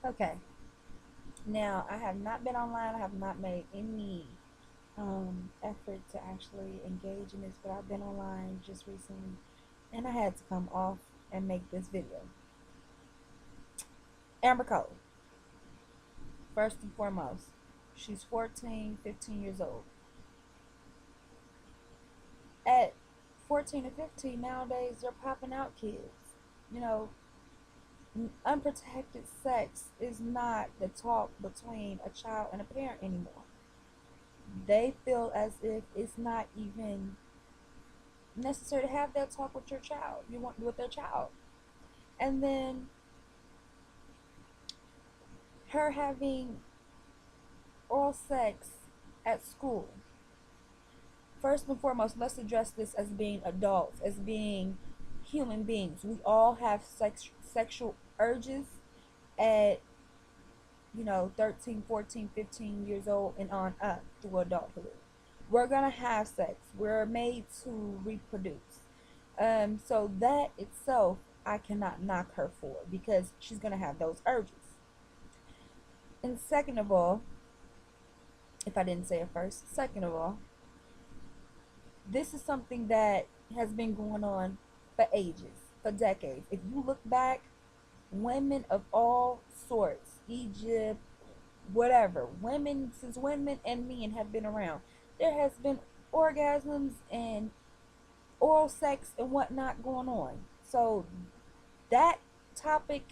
Okay. Now, I have not been online. I have not made any effort to actually engage in this, but I've been online just recently and I had to come off and make this video. Amber Cole, first and foremost, she's 14, 15 years old. At 14 and 15 nowadays, they're popping out kids. You know, unprotected sex is not the talk between a child and a parent anymore. They feel as if it's not even necessary to have that talk with your child. You want with their child. And then her having oral sex at school. First and foremost, let's address this as being adults, as being human beings. We all have sexual urges at 13, 14, 15 years old and on up through adulthood. We're going to have sex. We're made to reproduce. So that itself, I cannot knock her for because she's going to have those urges. And second of all, if I didn't say it first, second of all, this is something that has been going on for ages, for decades. If you look back, women of all sorts, Egypt, whatever, women, since women and men have been around, there has been orgasms and oral sex and whatnot going on. So that topic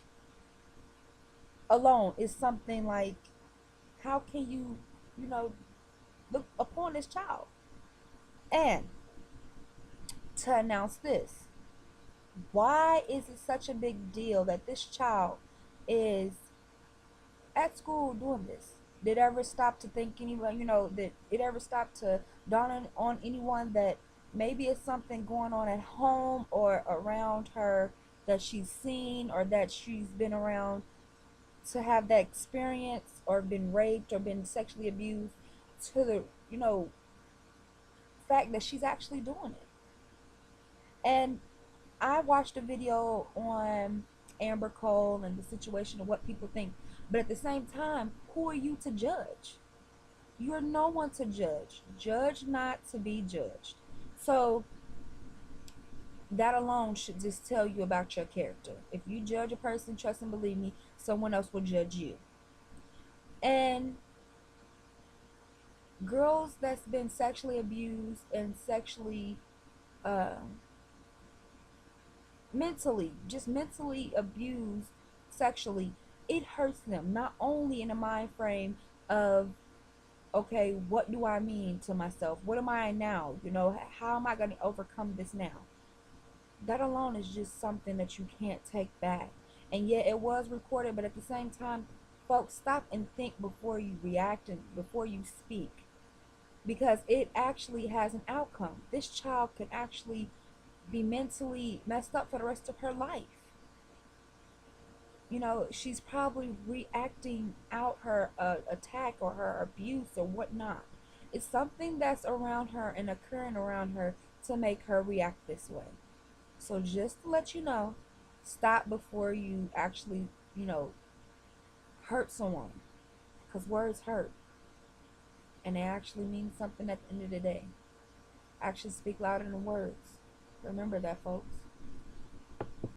alone is something like, how can you look upon this child? And to announce this, why is it such a big deal that this child is at school doing this? Did it ever stop to think anyone, did it ever stop to dawn on anyone that maybe it's something going on at home or around her that she's seen or that she's been around to have that experience or been raped or been sexually abused to the, fact that she's actually doing it? And I watched a video on Amber Cole and the situation and what people think. But at the same time, who are you to judge? You're no one to judge. Judge not to be judged. So that alone should just tell you about your character. If you judge a person, trust and believe me, someone else will judge you. And girls that's been sexually abused and sexually uh, mentally abused sexually, it hurts them not only in the mind frame of, okay, what do I mean to myself, what am I now, how am I going to overcome this now? That alone is just something that you can't take back. And yet it was recorded, but at the same time, folks, stop and think before you react and before you speak, because it actually has an outcome. This child could actually be mentally messed up for the rest of her life. She's probably reacting out her attack or her abuse or whatnot. It's something that's around her and occurring around her to make her react this way. So just to let you know, stop before you actually, hurt someone. Because words hurt. And they actually mean something at the end of the day. Actions speak louder than words. Remember that, folks.